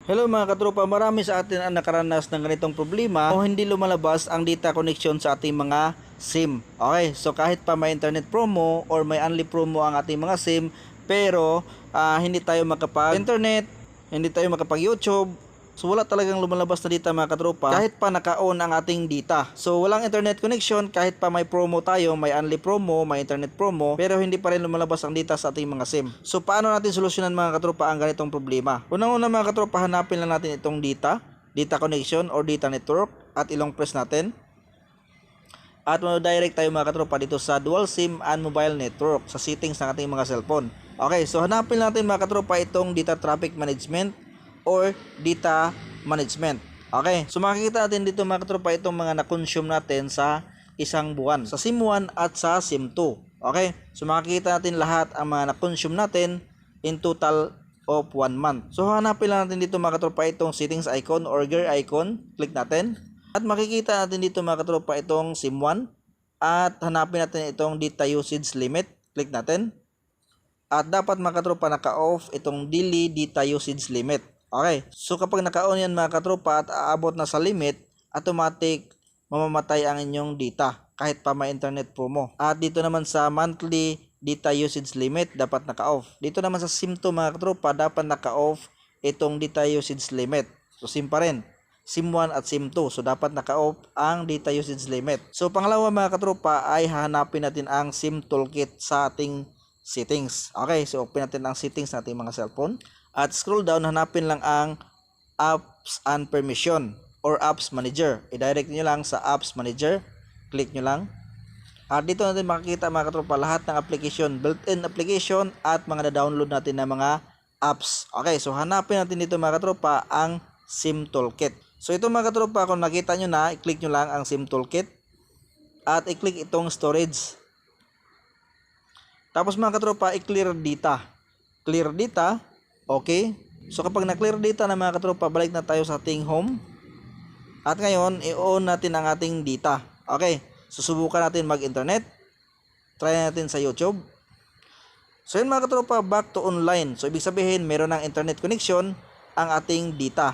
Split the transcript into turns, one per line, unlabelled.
Hello mga katropa, marami sa atin ang nakaranas ng ganitong problema o hindi lumalabas ang data connection sa ating mga SIM. Okay, so kahit pa may internet promo or may unli promo ang ating mga SIM, pero hindi tayo makapag-internet, hindi tayo makapag-YouTube. So wala talagang lumalabas na data mga katropa kahit pa naka-on ang ating data. So walang internet connection kahit pa may promo tayo, may unli promo, may internet promo, pero hindi pa rin lumalabas ang data sa ating mga SIM. So paano natin solusyonan mga katropa ang ganitong problema? Unang-una mga katropa, hanapin lang natin itong data connection or data network at ilong press natin. At direct tayo mga katropa dito sa dual SIM and mobile network sa settings ng ating mga cellphone. Okay, so hanapin natin mga katropa itong data traffic management or data management. Okay, so makikita natin dito mga katropa itong mga na-consume natin sa isang buwan, sa SIM 1 at sa SIM 2. Okay, so makikita natin lahat ang mga na-consume natin in total of 1 month. So hanapin lang natin dito mga katropa itong settings icon or gear icon, click natin. At makikita natin dito mga katropa itong SIM 1 at hanapin natin itong data usage limit, click natin. At dapat mga katropa naka-off itong daily data usage limit. Okay, so kapag naka-on yan mga katropa at aabot na sa limit, automatic mamamatay ang inyong data kahit pa may internet promo. At dito naman sa monthly data usage limit, dapat naka-off. Dito naman sa SIM 2 mga katropa, dapat naka-off itong data usage limit. So SIM pa rin, SIM 1 at SIM 2. So dapat naka-off ang data usage limit. So pangalawa mga katropa ay hahanapin natin ang SIM toolkit sa ating settings. Okay, so open natin ang settings ng ating mga cellphone. At scroll down, hanapin lang ang apps and permission or apps manager. I-direct nyo lang sa apps manager. Click nyo lang. At dito natin makikita mga katropa lahat ng application, built-in application at mga na-download natin na mga apps. Okay, so hanapin natin dito mga katropa ang SIM toolkit. So ito mga katropa, kung nakita nyo na, i-click nyo lang ang SIM toolkit. At i-click itong storage. Tapos mga katropa, i-clear data. Clear data. Okay, so kapag na-clear data na mga katropa, balik na tayo sa ating home. At ngayon, i-on natin ang ating data. Okay, susubukan natin mag-internet. Try natin sa YouTube. So yun mga katropa, back to online. So ibig sabihin, meron ng internet connection ang ating data.